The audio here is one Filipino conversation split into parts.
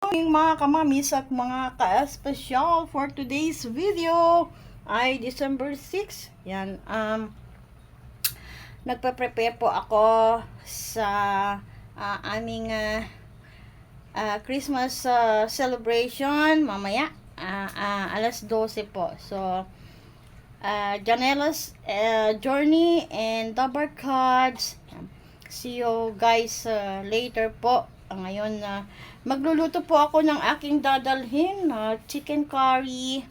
Mga kamamis at mga ka-espesyal for today's video ay December 6. Yan, nagpa-prepare po ako sa aming Christmas celebration mamaya alas 12 po. So, Janella's Journey and Double Cards. See you guys later po. Ngayon, magluluto po ako ng aking dadalhin na chicken curry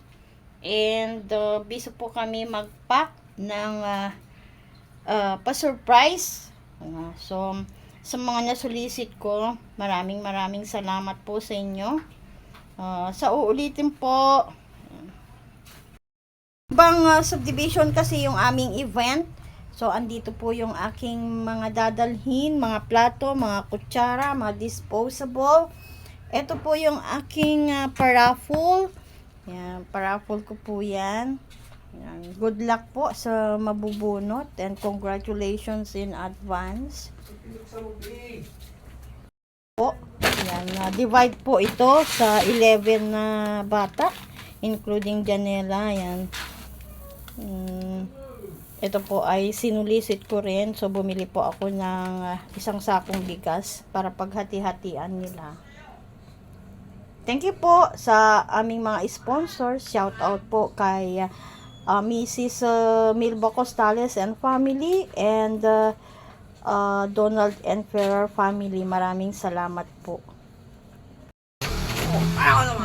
and bisa po kami mag-pack ng pa-surprise. So, sa mga nasulisit ko, maraming salamat po sa inyo. Sa uulitin po, ibang subdivision kasi yung aming event. So, andito po yung aking mga dadalhin, mga plato, mga kutsara, mga disposable. Ito po yung aking paraffle. Yan, paraffle ko po yan. Yan. Good luck po sa mabubunot and congratulations in advance. Po, yan, divide po ito sa 11 na bata, including Janela. Yan. Ito po ay sinulisit ko rin. So, bumili po ako ng isang sakong bigas para paghati-hatian nila. Thank you po sa aming mga sponsors. Shout out po kay Mrs. Milba Costales and family and Donald and Ferrer family. Maraming salamat po.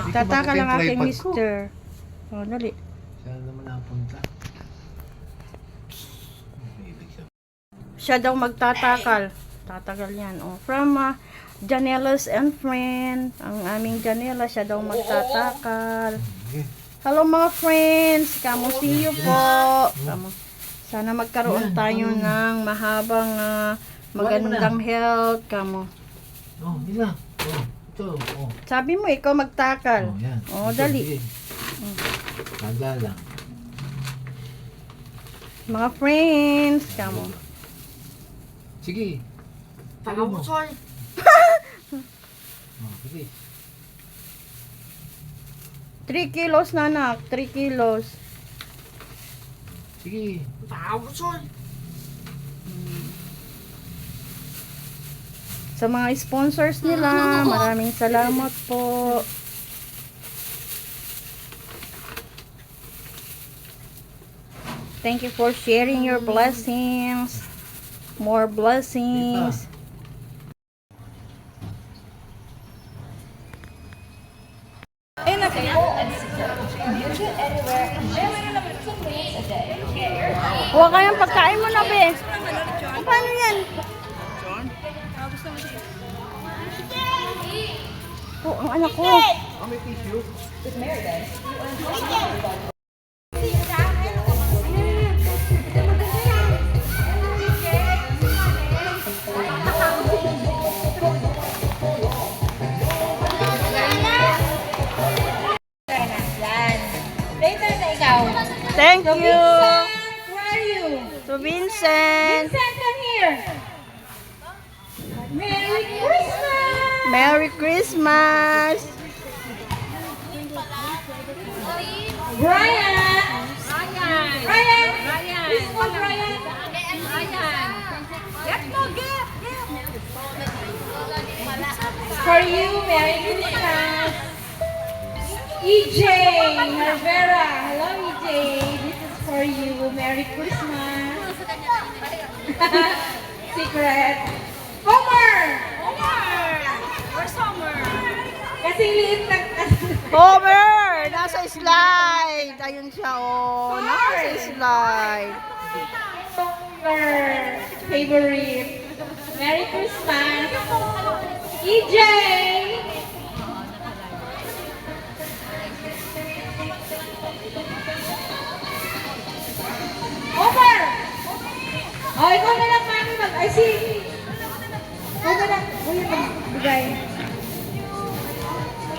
Tataka lang aking mister. Oh, dali. Siya naman napunta. Siya daw magtatakal. Tatagal yan. Oh. From Janella's and friend. Ang aming Janella, siya daw magtatakal. Hello mga friends. Kamo, see you po. Kamo. Sana magkaroon tayo ng mahabang magandang health. Kamo. Oh, di ba? Oh, ito. Oh. Sabi mo, ikaw magtakal. Oh, yan. Oh, dali. Taga lang. Mga friends. Kamo. Sige. Taga mo, Sol. Oh, sige. 3 kilos na anak. 3 kilos. Sige. Taga mo, Sol. Sa mga sponsors nila, maraming salamat po. Thank you for sharing your blessings. More blessings. Huwag kayang pagkain mo na, be. Paano yan? Oh, ang anak ko. Later na ikaw. Thank you. Where are you? To Vincent. Vincent, come here. Merry Christmas! Merry Christmas. Brian! Brian! This one, Brian! Get mo, get! For you, Merry Christmas! EJ Hervera. Hello, EJ. This is for you. Merry Christmas. Secret. Homer! Where's Homer? Kasi liit lang. Homer! Nasa slide. Ayun siya, oh. Nasa slide. Homer! Favorite. Merry Christmas. EJ! Homer! Oh, ikaw na lang, mami. Ay, si... Ikaw na lang. Uy, magbigay.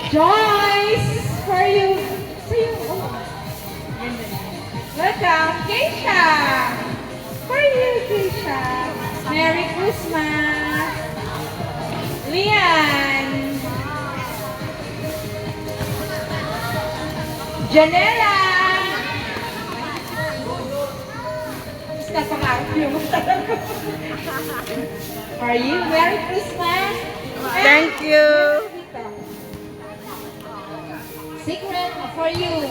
Joyce! For you. For you. Oh. Welcome, Keisha! For you, Keisha. Merry Christmas! Lian! Janela! Basta pangarap niyo mo talaga. For you, Merry Christmas! Thank you. Secret for you.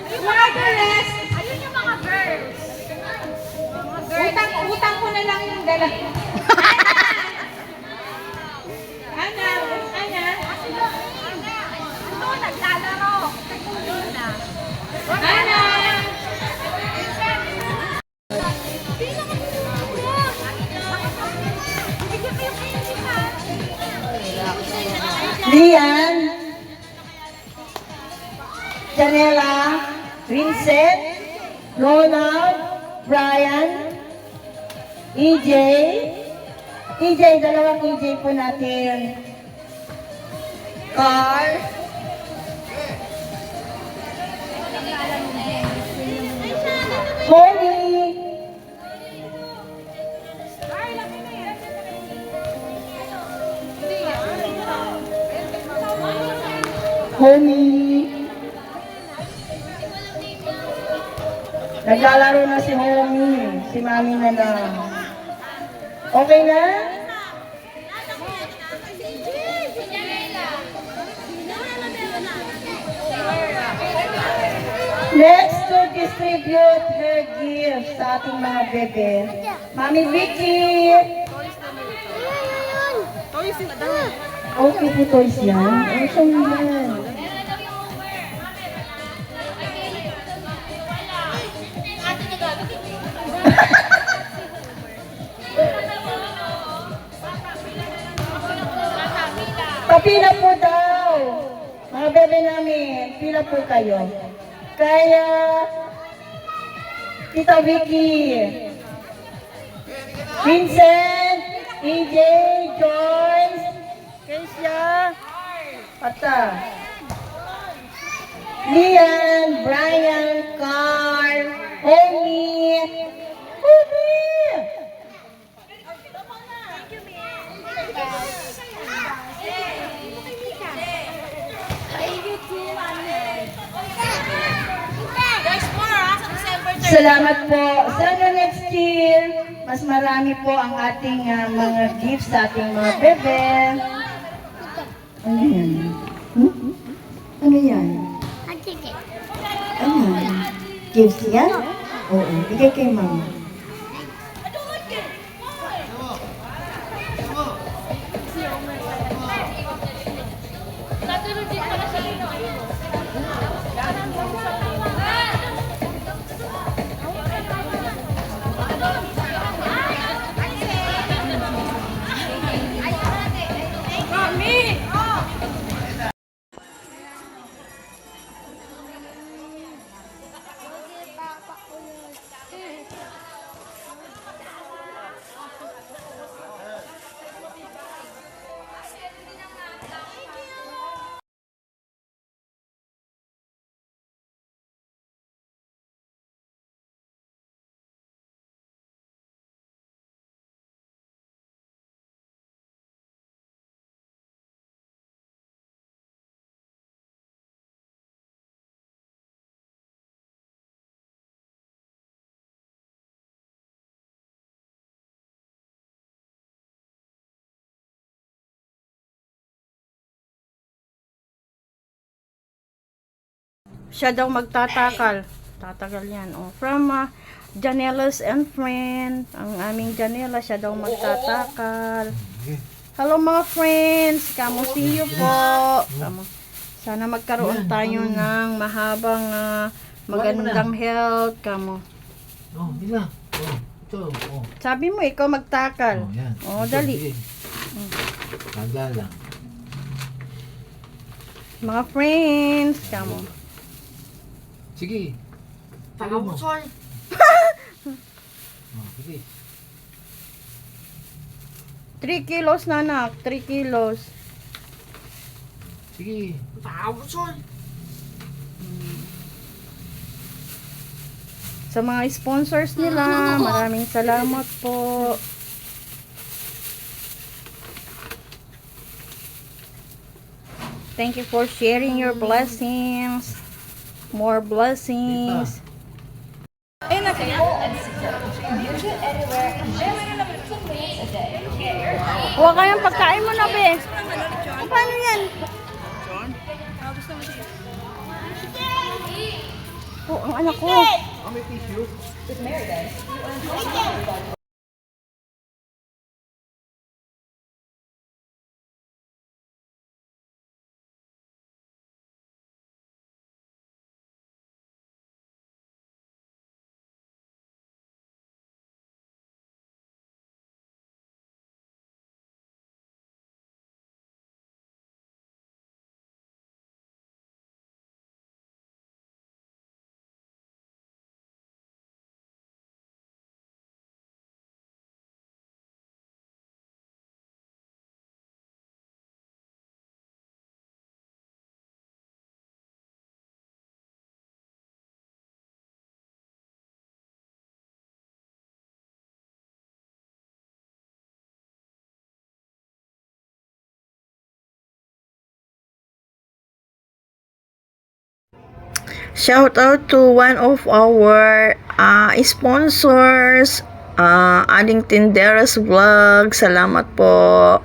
Mga girls! Ayun yung mga girls. Utang ko na lang yung dala. Ana, Ana. Ano, naglalaro. Ana! Lian, Janela, Vincent, Ronald, Brian, EJ, dalawang EJ po natin. Carl, Holly, Homie. Naglalaro na si Homie. Si Mami na lang. Okay na? Next to distribute her gifts sa ating mga bebe. Mami Vicky. Okay po toys yan. Ano siya yan? Papila po daw. Mga bebe namin, pila po kayo. Kaya, Tita Vicky, Vincent, EJ, Joyce, Keisha, Ata, Lian, Brian, Carl, Homie, Homie! Salamat po. Sana next year, mas marami po ang ating mga gifts sa ating mga bebe. Ano yan? Ano yan? Ano yan? Gifts yan? Oo, bigay kay mama. Siya daw magtatakal. Tatagal yan. Oh. From Janelas and Friend. Ang aming Janela, siya daw magtatakal. Hello mga friends. Kamo, see you po. Kamo. Sana magkaroon tayo ng mahabang magandang health. Kamo. Oh, bila. Oh, ito. Oh. Sabi mo, ikaw magtakal. Oh, yan. Oh, Ito, dali. sige. Naglalang. Mga friends. Kamo. Sige. Tagal mo. Oh, sige. 3 kilos na anak. 3 kilos. Sige. Sa mga sponsors nila, maraming salamat po. Thank you for sharing your blessings. More blessings. Huwag kayong pagkain mo na, be. Paano yan? Oh, ang anak ko. Shout out to one of our sponsors, Aling Tinderas Vlog. Salamat po.